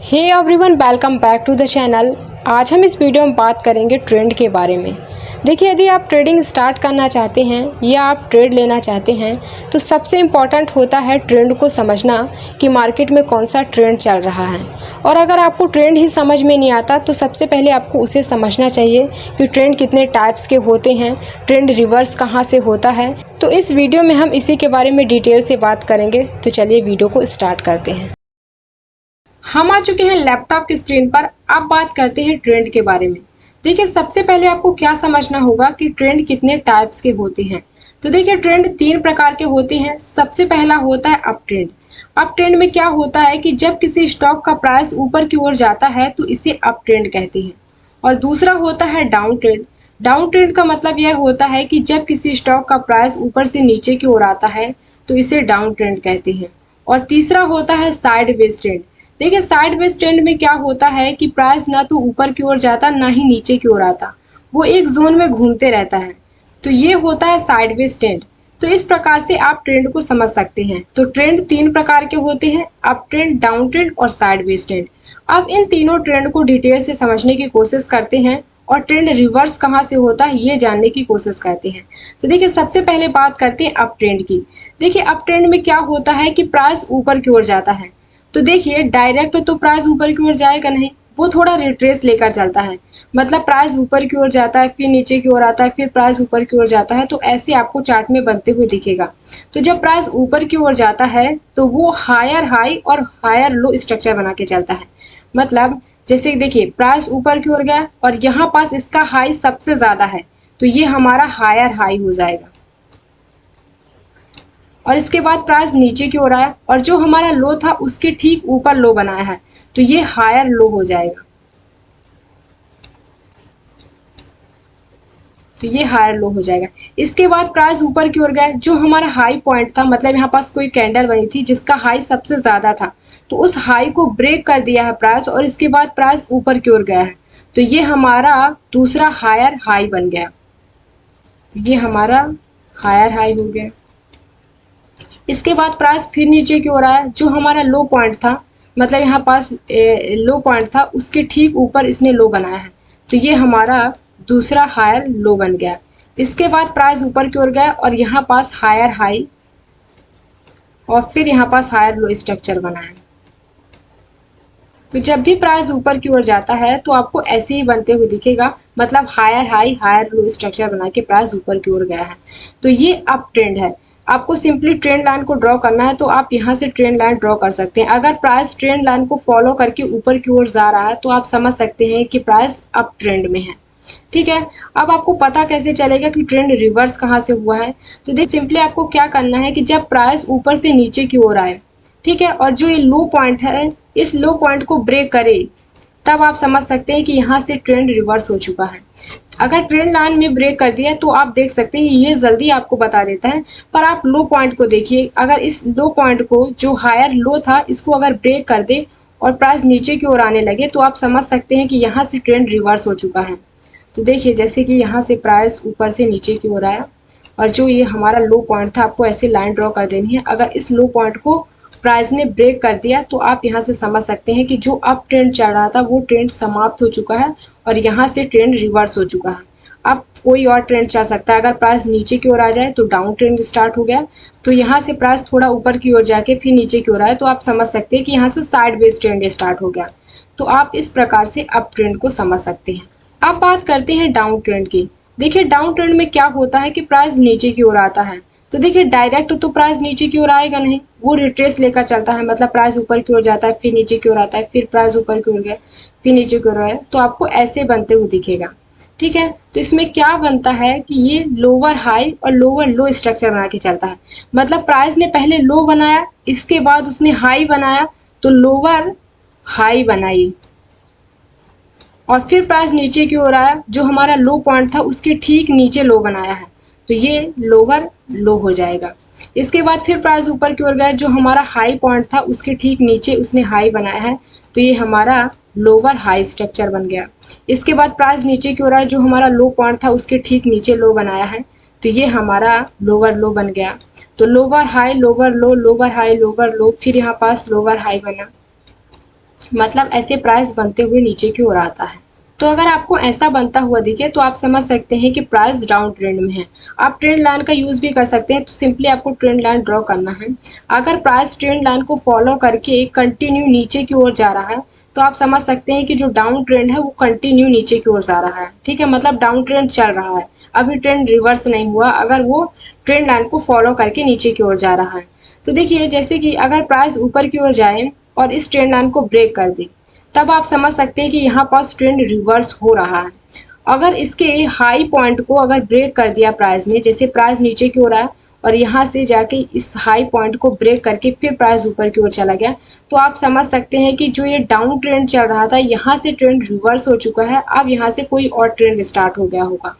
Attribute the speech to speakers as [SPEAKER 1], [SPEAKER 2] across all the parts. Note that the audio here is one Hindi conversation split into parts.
[SPEAKER 1] Hey everyone, welcome back to the channel. आज हम इस वीडियो में बात करेंगे ट्रेंड के बारे में। देखिए, यदि आप ट्रेडिंग स्टार्ट करना चाहते हैं या आप ट्रेड लेना चाहते हैं तो सबसे इम्पॉर्टेंट होता है ट्रेंड को समझना कि मार्केट में कौन सा ट्रेंड चल रहा है। और अगर आपको ट्रेंड ही समझ में नहीं आता तो सबसे पहले आपको उसे समझना चाहिए कि ट्रेंड कितने टाइप्स के होते हैं, ट्रेंड रिवर्स कहाँ से होता है। तो इस वीडियो में हम इसी के बारे में डिटेल से बात करेंगे। तो चलिए वीडियो को स्टार्ट करते हैं। हम आ चुके हैं लैपटॉप की स्क्रीन पर। अब बात करते हैं ट्रेंड के बारे में। देखिए, सबसे पहले आपको क्या समझना होगा कि ट्रेंड कितने टाइप्स के होते हैं। तो देखिए, ट्रेंड 3 प्रकार के होते हैं। सबसे पहला होता है अप ट्रेंड। अप ट्रेंड में क्या होता है कि जब किसी स्टॉक का प्राइस ऊपर की ओर जाता है तो इसे अप ट्रेंड कहते हैं। और दूसरा होता है डाउन ट्रेंड। डाउन ट्रेंड का मतलब यह होता है कि जब किसी स्टॉक का प्राइस ऊपर से नीचे की ओर आता है तो इसे डाउन ट्रेंड कहते हैं। और तीसरा होता है साइडवेज ट्रेंड। देखिए, साइडवेज ट्रेंड में क्या होता है कि प्राइस ना तो ऊपर की ओर जाता ना ही नीचे की ओर आता, वो एक जोन में घूमते रहता है। तो ये होता है साइडवेज ट्रेंड। तो इस प्रकार से आप ट्रेंड को समझ सकते हैं। तो ट्रेंड 3 प्रकार के होते हैं, अप ट्रेंड, डाउन ट्रेंड और साइडवेज ट्रेंड। अब इन तीनों ट्रेंड को डिटेल से समझने की कोशिश करते हैं और ट्रेंड रिवर्स कहाँ से होता है ये जानने की कोशिश करते हैं। तो देखिए, सबसे पहले बात करते हैं अप ट्रेंड की। देखिए, अप ट्रेंड में क्या होता है कि प्राइस ऊपर की ओर जाता है। तो देखिए, डायरेक्ट तो प्राइस ऊपर की ओर जाएगा नहीं, वो थोड़ा रिट्रेस लेकर चलता है। मतलब प्राइस ऊपर की ओर जाता है, फिर नीचे की ओर आता है, फिर प्राइस ऊपर की ओर जाता है। तो ऐसे आपको चार्ट में बनते हुए दिखेगा। तो जब प्राइस ऊपर की ओर जाता है तो वो हायर हाई और हायर लो स्ट्रक्चर बना के चलता है। मतलब जैसे देखिए, प्राइस ऊपर की ओर गया और यहाँ पास इसका हाई सबसे ज्यादा है, तो ये हमारा हायर हाई हो जाएगा। और इसके बाद प्राइस नीचे की ओर आया और जो हमारा लो था उसके ठीक ऊपर लो बनाया है, तो ये हायर लो हो जाएगा। तो ये हायर लो हो जाएगा। इसके बाद प्राइस ऊपर की ओर गया, जो हमारा हाई पॉइंट था, मतलब यहाँ पास कोई कैंडल बनी थी जिसका हाई सबसे ज्यादा था, तो उस हाई को ब्रेक कर दिया है प्राइस और इसके बाद प्राइस ऊपर की ओर गया है। तो ये हमारा दूसरा हायर हाई बन गया। तो ये हमारा हायर हाई हो गया। इसके बाद प्राइस फिर नीचे की ओर आया, जो हमारा लो पॉइंट था, मतलब यहाँ पास लो पॉइंट था, उसके ठीक ऊपर इसने लो बनाया है। तो ये हमारा दूसरा हायर लो बन गया। इसके बाद प्राइस ऊपर की ओर गया और यहाँ पास हायर हाई और फिर यहाँ पास हायर लो स्ट्रक्चर बना है। तो जब भी प्राइस ऊपर की ओर जाता है तो आपको ऐसे ही बनते हुए दिखेगा। मतलब higher high higher low structure बना के प्राइस ऊपर की ओर गया है। तो ये अप ट्रेंड है। आपको सिंपली ट्रेंड लाइन को ड्रॉ करना है तो आप यहाँ से ट्रेंड लाइन ड्रॉ कर सकते हैं। अगर प्राइस ट्रेंड लाइन को फॉलो करके ऊपर की ओर जा रहा है तो आप समझ सकते हैं कि प्राइस अप ट्रेंड में है। ठीक है, अब आपको पता कैसे चलेगा कि ट्रेंड रिवर्स कहाँ से हुआ है। तो देखिए, सिंपली आपको क्या करना है कि जब प्राइस ऊपर से नीचे की ओर आए, ठीक है, और जो ये लो पॉइंट है, इस लो पॉइंट को ब्रेक करे, तब आप समझ सकते हैं कि यहाँ से ट्रेंड रिवर्स हो चुका है। अगर ट्रेंड लाइन में ब्रेक कर दिया तो आप देख सकते हैं ये जल्दी आपको बता देता है। पर आप लो पॉइंट को देखिए, अगर इस लो पॉइंट को, जो हायर लो था, इसको अगर ब्रेक कर दे और प्राइस नीचे की ओर आने लगे तो आप समझ सकते हैं कि यहाँ से ट्रेंड रिवर्स हो चुका है। तो देखिए, जैसे कि यहाँ से प्राइस ऊपर से नीचे की ओर आया और जो ये हमारा लो पॉइंट था, आपको ऐसे लाइन ड्रॉ कर देनी है। अगर इस लो पॉइंट को प्राइस ने ब्रेक कर दिया तो आप यहाँ से समझ सकते हैं कि जो अप ट्रेंड चल रहा था वो ट्रेंड समाप्त हो चुका है और यहाँ से ट्रेंड रिवर्स हो चुका है। अब कोई और ट्रेंड चल सकता है। अगर प्राइस नीचे की ओर आ जाए तो डाउन ट्रेंड स्टार्ट हो गया। तो यहाँ से प्राइस थोड़ा ऊपर की ओर जाके फिर नीचे की ओर आए तो आप समझ सकते हैं कि यहाँ से साइडवेज ट्रेंड स्टार्ट हो गया। तो आप इस प्रकार से अप ट्रेंड को समझ सकते हैं। अब बात करते हैं डाउन ट्रेंड की। देखिए, डाउन ट्रेंड में क्या होता है कि प्राइस नीचे की ओर आता है। तो देखिए, डायरेक्ट तो प्राइस नीचे की ओर आएगा नहीं, वो रिट्रेस लेकर चलता है। मतलब प्राइस ऊपर की ओर जाता है, फिर नीचे की ओर आता है, फिर प्राइस ऊपर की ओर गया, फिर नीचे की ओर आया। तो आपको ऐसे बनते हुए दिखेगा। ठीक है, तो इसमें क्या बनता है कि ये लोअर हाई और लोअर लो स्ट्रक्चर बना के चलता है। मतलब प्राइस ने पहले लो बनाया, इसके बाद उसने हाई बनाया, तो लोअर हाई बनाई और फिर प्राइस नीचे की ओर आया, जो हमारा लो पॉइंट था उसके ठीक नीचे लो बनाया है, तो ये लोअर लो हो जाएगा। इसके बाद फिर प्राइस ऊपर की ओर गया, जो हमारा हाई पॉइंट था उसके ठीक नीचे उसने हाई बनाया है, तो ये हमारा लोअर हाई स्ट्रक्चर बन गया। इसके बाद प्राइस नीचे की ओर आया, जो हमारा लो पॉइंट था उसके ठीक नीचे लो बनाया है, तो ये हमारा लोअर लो बन गया। तो लोअर हाई लोअर लो, लोअर हाई लोअर लो, फिर यहाँ पास लोअर हाई बना मतलब ऐसे प्राइस बनते हुए नीचे की ओर आता है। तो अगर आपको ऐसा बनता हुआ दिखे तो आप समझ सकते हैं कि प्राइस डाउन ट्रेंड में है। आप ट्रेंड लाइन का यूज भी कर सकते हैं, तो सिंपली आपको ट्रेंड लाइन ड्रॉ करना है। अगर प्राइस ट्रेंड लाइन को फॉलो करके कंटिन्यू नीचे की ओर जा रहा है तो आप समझ सकते हैं कि जो डाउन ट्रेंड है वो कंटिन्यू नीचे की ओर जा रहा है। ठीक है, मतलब डाउन ट्रेंड चल रहा है, अभी ट्रेंड रिवर्स नहीं हुआ अगर वो ट्रेंड लाइन को फॉलो करके नीचे की ओर जा रहा है। तो देखिए जैसे कि अगर प्राइस ऊपर की ओर जाए और इस ट्रेंड लाइन को ब्रेक कर दे, तब आप समझ सकते हैं कि यहाँ पास ट्रेंड रिवर्स हो रहा है। अगर इसके हाई पॉइंट को अगर ब्रेक कर दिया प्राइस ने, जैसे प्राइस नीचे की ओर आया और यहाँ से जाके इस हाई पॉइंट को ब्रेक करके फिर प्राइस ऊपर की ओर चला गया, तो आप समझ सकते हैं कि जो ये डाउन ट्रेंड चल रहा था यहाँ से ट्रेंड रिवर्स हो चुका है, अब यहाँ से कोई और ट्रेंड स्टार्ट हो गया होगा।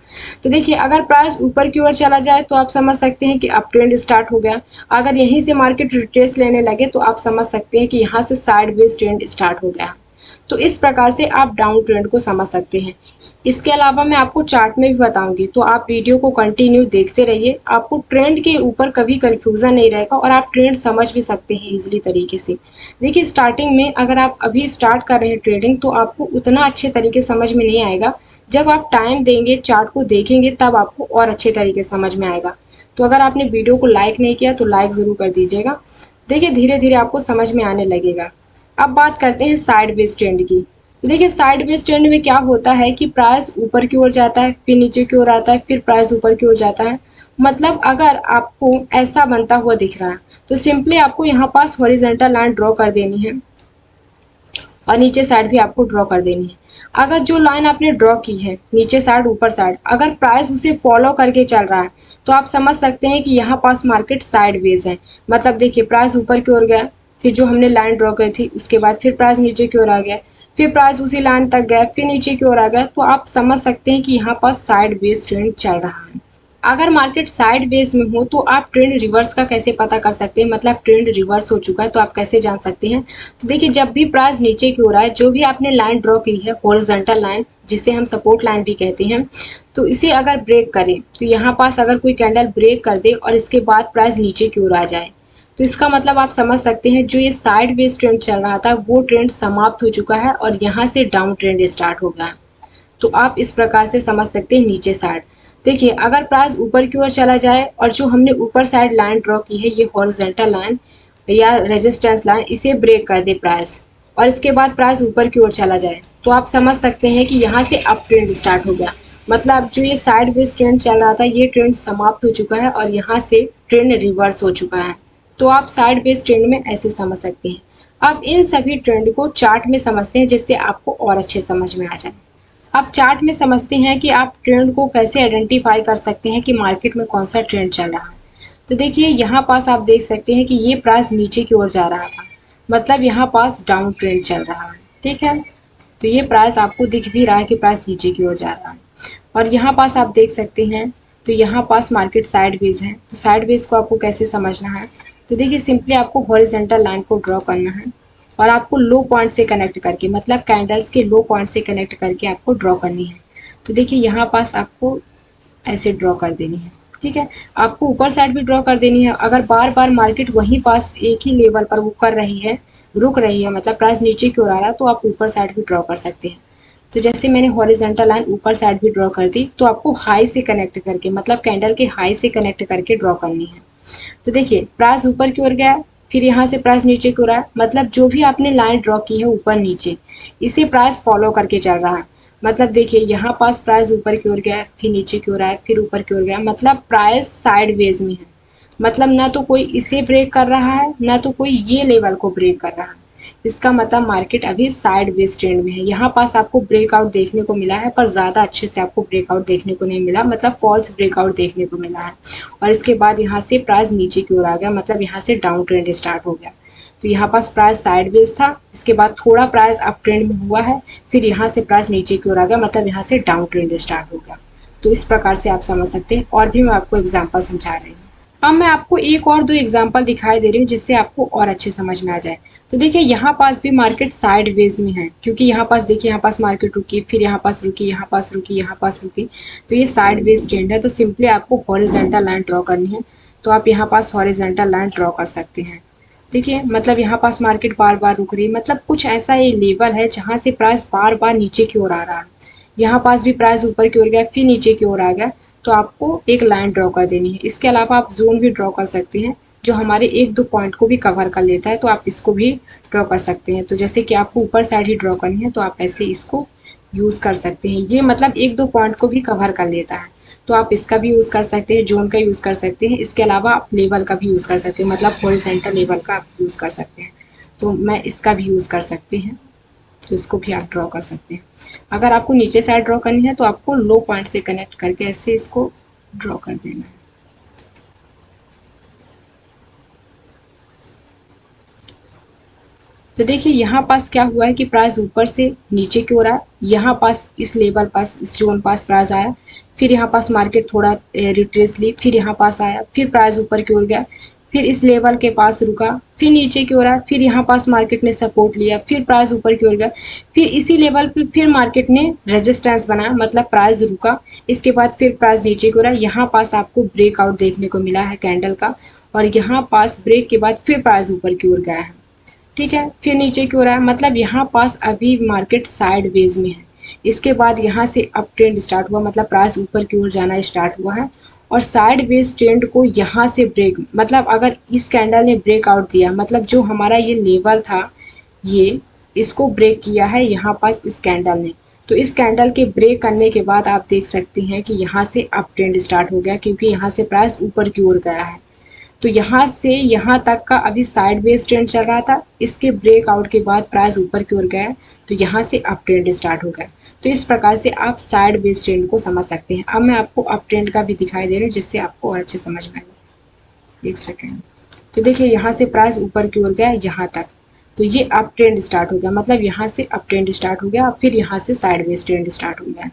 [SPEAKER 1] तो देखिए अगर प्राइस ऊपर की ओर चला जाए तो आप समझ सकते हैं कि अब ट्रेंड स्टार्ट हो गया। अगर यहीं से मार्केट रिट्रेस लेने लगे तो आप समझ सकते हैं कि यहाँ से साइडवेज ट्रेंड स्टार्ट हो गया। तो इस प्रकार से आप डाउन ट्रेंड को समझ सकते हैं। इसके अलावा मैं आपको चार्ट में भी बताऊंगी, तो आप वीडियो को कंटिन्यू देखते रहिए। आपको ट्रेंड के ऊपर कभी कंफ्यूजन नहीं रहेगा और आप ट्रेंड समझ भी सकते हैं इजीली तरीके से। देखिए स्टार्टिंग में अगर आप अभी स्टार्ट कर रहे हैं ट्रेडिंग तो आपको उतना अच्छे तरीके समझ में नहीं आएगा। जब आप टाइम देंगे, चार्ट को देखेंगे, तब आपको और अच्छे तरीके समझ में आएगा। तो अगर आपने वीडियो को लाइक नहीं किया तो लाइक ज़रूर कर दीजिएगा। देखिए धीरे धीरे आपको समझ में आने लगेगा। अब बात करते हैं साइड वेज ट्रेंड की। तो देखिए साइड वेज ट्रेंड में क्या होता है कि प्राइस ऊपर की ओर जाता है, फिर नीचे की ओर आता है, फिर प्राइस ऊपर की ओर जाता है। मतलब अगर आपको ऐसा बनता हुआ दिख रहा है तो सिंपली आपको यहाँ पास हॉरिजॉन्टल लाइन ड्रॉ कर देनी है और नीचे साइड भी आपको ड्रॉ कर देनी है। अगर जो लाइन आपने ड्रॉ की है नीचे साइड ऊपर साइड, अगर प्राइस उसे फॉलो करके चल रहा है तो आप समझ सकते हैं कि यहाँ पास मार्केट साइडवेज है। मतलब देखिए प्राइस ऊपर की ओर गया, फिर जो हमने लाइन ड्रॉ की थी उसके बाद फिर प्राइस नीचे की ओर आ गया, फिर प्राइस उसी लाइन तक गया, फिर नीचे की ओर आ गया। तो आप समझ सकते हैं कि यहाँ पास साइडवेज ट्रेंड चल रहा है। अगर मार्केट साइड बेस में हो तो आप ट्रेंड रिवर्स का कैसे पता कर सकते हैं, मतलब ट्रेंड रिवर्स हो चुका है तो आप कैसे जान सकते हैं। तो देखिए जब भी प्राइस नीचे की ओर आए, जो भी आपने लाइन ड्रॉ की है हॉरिजॉन्टल लाइन, जिसे हम सपोर्ट लाइन भी कहते हैं, तो इसे अगर ब्रेक करें, तो यहाँ पास अगर कोई कैंडल ब्रेक कर दे और इसके बाद प्राइस नीचे की ओर आ जाए, तो इसका मतलब आप समझ सकते हैं जो ये साइड बेस ट्रेंड चल रहा था वो ट्रेंड समाप्त हो चुका है और यहाँ से डाउन ट्रेंड स्टार्ट हो गया। तो आप इस प्रकार से समझ सकते हैं नीचे साइड। देखिए अगर प्राइस ऊपर की ओर चला जाए और जो हमने ऊपर साइड लाइन ड्रॉ की है ये हॉरिजॉन्टल लाइन या रेजिस्टेंस लाइन, इसे ब्रेक कर दे प्राइस और इसके बाद प्राइस ऊपर की ओर चला जाए, तो आप समझ सकते हैं कि यहाँ से अप ट्रेंड स्टार्ट हो गया। मतलब जो ये साइड वेज ट्रेंड चल रहा था ये ट्रेंड समाप्त हो चुका है और यहाँ से ट्रेंड रिवर्स हो चुका है। तो आप साइड वेज ट्रेंड में ऐसे समझ सकते हैं। अब इन सभी ट्रेंड को चार्ट में समझते हैं जिससे आपको और अच्छे समझ में आ जाए। अब चार्ट में समझते हैं कि आप ट्रेंड को कैसे आइडेंटिफाई कर सकते हैं कि मार्केट में कौन सा ट्रेंड चल रहा है। तो देखिए यहाँ पास आप देख सकते हैं कि ये प्राइस नीचे की ओर जा रहा था, मतलब यहाँ पास डाउन ट्रेंड चल रहा है। ठीक है, तो ये प्राइस आपको दिख भी रहा है कि प्राइस नीचे की ओर जा रहा है और यहाँ पास आप देख सकते हैं तो यहाँ पास मार्केट साइडवेज है। तो साइडवेज को आपको कैसे समझना है, तो देखिए सिंपली आपको हॉरिजॉन्टल लाइन को ड्रॉ करना है और आपको लो पॉइंट से कनेक्ट करके, मतलब कैंडल्स के लो पॉइंट से कनेक्ट करके आपको ड्रॉ करनी है। तो देखिए यहाँ पास आपको ऐसे ड्रॉ कर देनी है। ठीक है, आपको ऊपर साइड भी ड्रॉ कर देनी है। अगर बार बार मार्केट वहीं पास एक ही लेवल पर वो कर रही है, रुक रही है, मतलब प्राइस नीचे की ओर आ रहा है, तो आप ऊपर साइड भी ड्रॉ कर सकते हैं। तो जैसे मैंने हॉरिजॉन्टल लाइन ऊपर साइड भी ड्रॉ कर दी, तो आपको हाई से कनेक्ट करके, मतलब कैंडल के हाई से कनेक्ट करके ड्रॉ करनी है। तो देखिए प्राइस ऊपर की ओर गया, फिर यहाँ से प्राइस नीचे की ओर आया, मतलब जो भी आपने लाइन ड्रॉ की है ऊपर नीचे, इसे प्राइस फॉलो करके चल रहा है। मतलब देखिए यहाँ पास प्राइस ऊपर की ओर गया, फिर नीचे की ओर आया, फिर ऊपर की ओर गया, मतलब प्राइस साइडवेज में है। मतलब ना तो कोई इसे ब्रेक कर रहा है, ना तो कोई ये लेवल को ब्रेक कर रहा है। इसका मतलब मार्केट अभी साइडवेज ट्रेंड में है। यहाँ पास आपको ब्रेकआउट देखने को मिला है, पर ज़्यादा अच्छे से आपको ब्रेकआउट देखने को नहीं मिला, मतलब फॉल्स ब्रेकआउट देखने को मिला है। और इसके बाद यहाँ से प्राइस नीचे की ओर आ गया, मतलब यहाँ से डाउन ट्रेंड स्टार्ट हो गया। तो यहाँ पास प्राइस साइडवेज था, इसके बाद थोड़ा प्राइस अप ट्रेंड में हुआ है, फिर यहाँ से प्राइस नीचे की ओर आ गया, मतलब यहाँ से डाउन ट्रेंड स्टार्ट हो गया। तो इस प्रकार से आप समझ सकते हैं। और भी मैं आपको एग्जाम्पल समझा रही हूँ। अब मैं आपको एक और दो एग्जाम्पल दिखाई दे रही हूँ जिससे आपको और अच्छे समझ में आ जाए। तो देखिए यहाँ पास भी मार्केट साइडवेज में है, क्योंकि यहाँ पास देखिए यहाँ पास मार्केट रुकी, फिर यहाँ पास रुकी, यहाँ पास रुकी, यहाँ पास रुकी, तो ये साइडवेज ट्रेंड है। तो सिंपली आपको हॉरिजॉन्टल लाइन ड्रॉ करनी है। तो आप यहाँ पास हॉरिजॉन्टल लाइन ड्रॉ कर सकते हैं। देखिए मतलब यहाँ पास मार्केट बार बार रुक रही है, मतलब कुछ ऐसा ये लेवल है जहाँ से प्राइस बार बार नीचे की ओर आ रहा है। यहाँ पास भी प्राइस ऊपर की ओर गया, फिर नीचे की ओर आ गया, तो आपको एक लाइन ड्रॉ कर देनी है। इसके अलावा आप जोन भी ड्रॉ कर सकते हैं जो हमारे एक दो पॉइंट को भी कवर कर लेता है, तो आप इसको भी ड्रॉ कर सकते हैं। तो जैसे कि आपको ऊपर साइड ही ड्रॉ करनी है तो आप ऐसे इसको यूज़ कर सकते हैं। ये मतलब एक दो पॉइंट को भी कवर कर लेता है, तो आप इसका भी यूज़ कर सकते हैं, जोन का यूज़ कर सकते हैं। इसके अलावा आप लेवल का भी यूज़ कर सकते हैं, मतलब हॉरिजॉन्टल लेवल का आप यूज़ कर सकते हैं। तो मैं इसका भी यूज़ कर सकते हैं, तो इसको भी आप ड्रॉ कर सकते हैं। अगर आपको नीचे साइड ड्रॉ करनी है तो आपको लो पॉइंट से कनेक्ट करके ऐसे इसको ड्रॉ कर देना है। तो देखिए यहाँ पास क्या हुआ है कि प्राइस ऊपर से नीचे की ओर आया, यहाँ पास इस लेवल पास इस जोन पास प्राइस आया, फिर यहाँ पास मार्केट थोड़ा रिट्रेस ली, फिर यहाँ पास आया, फिर प्राइस ऊपर की ओर गया, फिर इस लेवल के पास रुका, फिर नीचे की ओर आया, फिर यहाँ पास मार्केट ने सपोर्ट लिया, फिर प्राइस ऊपर की ओर गया, फिर इसी लेवल पे फिर मार्केट ने रेजिस्टेंस बनाया, मतलब प्राइस रुका, इसके बाद फिर प्राइस नीचे की ओर आया। यहाँ पास आपको ब्रेकआउट देखने को मिला है कैंडल का, और यहाँ पास ब्रेक के बाद फिर प्राइस ऊपर की ओर गया है, ठीक है, फिर नीचे की ओर आया, मतलब यहाँ पास अभी मार्केट साइडवेज में है। इसके बाद यहाँ से अप ट्रेंड स्टार्ट हुआ, मतलब प्राइस ऊपर की ओर जाना स्टार्ट हुआ है, और साइडवेज ट्रेंड को यहाँ से ब्रेक, मतलब अगर इस कैंडल ने ब्रेकआउट दिया, मतलब जो हमारा ये लेवल था ये, इसको ब्रेक किया है यहाँ पास इस कैंडल ने। तो इस कैंडल के ब्रेक करने के बाद आप देख सकते हैं कि यहाँ से अप ट्रेंड स्टार्ट हो गया, क्योंकि यहाँ से प्राइस ऊपर की ओर गया है। तो यहाँ से यहाँ तक का अभी साइडवेज ट्रेंड चल रहा था, इसके ब्रेकआउट के बाद प्राइस ऊपर की ओर गया, तो यहाँ से अप ट्रेंड स्टार्ट हो गया। तो इस प्रकार से आप साइडवेज ट्रेंड को समझ सकते हैं। अब मैं आपको अप ट्रेंड का भी दिखाई दे रही हूँ जिससे आपको और अच्छे समझ में आएगा। एक सेकेंड। तो देखिए यहाँ से प्राइस ऊपर की ओर गया यहाँ तक, तो ये अप ट्रेंड स्टार्ट हो गया, मतलब यहाँ से अप ट्रेंड स्टार्ट हो गया, फिर यहाँ से साइडवेज ट्रेंड स्टार्ट हो गया।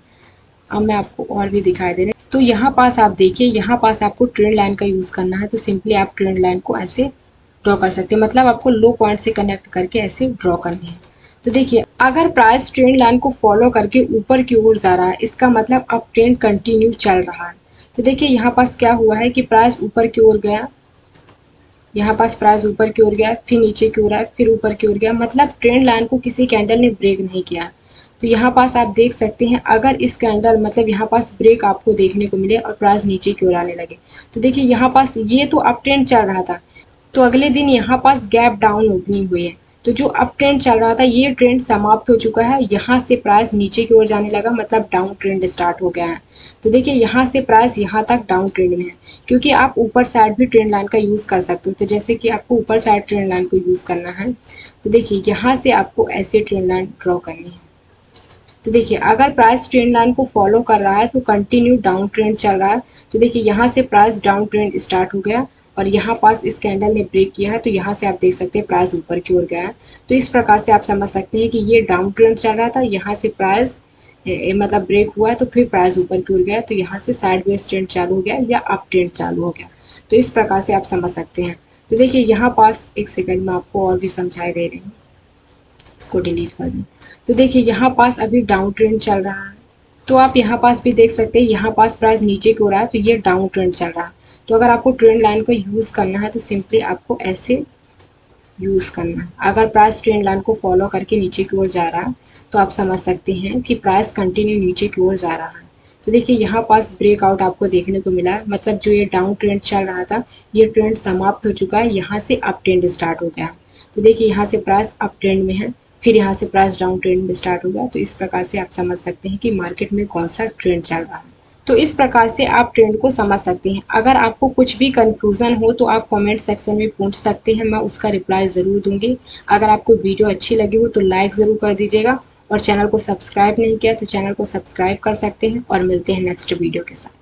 [SPEAKER 1] अब मैं आपको और भी दिखाई दे रही हूँ। तो यहाँ पास आप देखिए, यहाँ पास आपको ट्रेंड लाइन का यूज़ करना है, तो सिंपली आप ट्रेंड लाइन को ऐसे ड्रॉ कर सकते हैं, मतलब आपको लो पॉइंट से कनेक्ट करके ऐसे ड्रॉ करनी है। तो देखिए अगर प्राइस ट्रेंड लाइन को फॉलो करके ऊपर की ओर जा रहा है, इसका मतलब अब ट्रेंड कंटिन्यू चल रहा है। तो देखिए यहाँ पास क्या हुआ है कि प्राइस ऊपर की ओर गया, यहाँ पास प्राइस ऊपर की ओर गया, फिर नीचे की ओर आया, फिर ऊपर की ओर गया, मतलब ट्रेंड लाइन को किसी कैंडल ने ब्रेक नहीं किया। तो यहाँ पास आप देख सकते हैं, अगर इस कैंडल मतलब यहाँ पास ब्रेक आपको देखने को मिले और प्राइस नीचे की ओर आने लगे, तो देखिए यहाँ पास ये तो अप ट्रेंड चल रहा था, तो अगले दिन यहाँ पास गैप डाउन ओपनिंग हुई है, तो जो अप ट्रेंड चल रहा था ये ट्रेंड समाप्त हो चुका है, यहाँ से प्राइस नीचे की ओर जाने लगा, मतलब डाउन ट्रेंड स्टार्ट हो गया है। तो देखिए यहाँ से प्राइस यहाँ तक डाउन ट्रेंड में है, क्योंकि आप ऊपर साइड भी ट्रेंड लाइन का यूज़ कर सकते हो। तो जैसे कि आपको ऊपर साइड ट्रेंड लाइन को यूज़ करना है, तो देखिए यहाँ से आपको ऐसे ट्रेंड लाइन ड्रॉ करनी है। तो देखिए अगर प्राइस ट्रेंड लाइन को फॉलो कर रहा है तो कंटिन्यू डाउन ट्रेंड चल रहा है। तो देखिए यहाँ से प्राइस डाउन ट्रेंड स्टार्ट हो गया, और यहाँ पास इस कैंडल ने ब्रेक किया है, तो यहाँ से आप देख सकते हैं प्राइस ऊपर की ओर गया है। तो इस प्रकार से आप समझ सकते हैं कि ये डाउन ट्रेंड चल रहा था, यहाँ से प्राइस मतलब ब्रेक हुआ है, तो फिर प्राइस ऊपर की ओर गया, तो यहाँ से साइडवेज ट्रेंड चालू हो गया या अप ट्रेंड चालू हो गया। तो इस प्रकार से आप समझ सकते हैं। तो देखिए यहाँ पास एक सेकंड में आपको और भी समझाई दे रही हूँ, इसको डिलीट कर दें। तो देखिए यहाँ पास अभी डाउन ट्रेंड चल रहा है, तो आप यहाँ पास भी देख सकते हैं, यहाँ पास प्राइस नीचे की ओर है, तो ये डाउन ट्रेंड चल रहा है। तो अगर आपको ट्रेंड लाइन को यूज़ करना है तो सिंपली आपको ऐसे यूज़ करना है। अगर प्राइस ट्रेंड लाइन को फॉलो करके नीचे की ओर जा रहा है तो आप समझ सकते हैं कि प्राइस कंटिन्यू नीचे की ओर जा रहा है। तो देखिए यहाँ पास ब्रेकआउट आपको देखने को मिला है, मतलब जो ये डाउन ट्रेंड चल रहा था ये ट्रेंड समाप्त हो चुका है, यहाँ से अप ट्रेंड स्टार्ट हो गया। तो देखिए यहाँ से प्राइस अप ट्रेंड में है, फिर यहाँ से प्राइस डाउन ट्रेंड में स्टार्ट हो गया। तो इस प्रकार से आप समझ सकते हैं कि मार्केट में कौन सा ट्रेंड चल रहा है। तो इस प्रकार से आप ट्रेंड को समझ सकते हैं। अगर आपको कुछ भी कंफ्यूजन हो तो आप कमेंट सेक्शन में पूछ सकते हैं, मैं उसका रिप्लाई ज़रूर दूंगी। अगर आपको वीडियो अच्छी लगी हो तो लाइक ज़रूर कर दीजिएगा, और चैनल को सब्सक्राइब नहीं किया तो चैनल को सब्सक्राइब कर सकते हैं, और मिलते हैं नेक्स्ट वीडियो के साथ।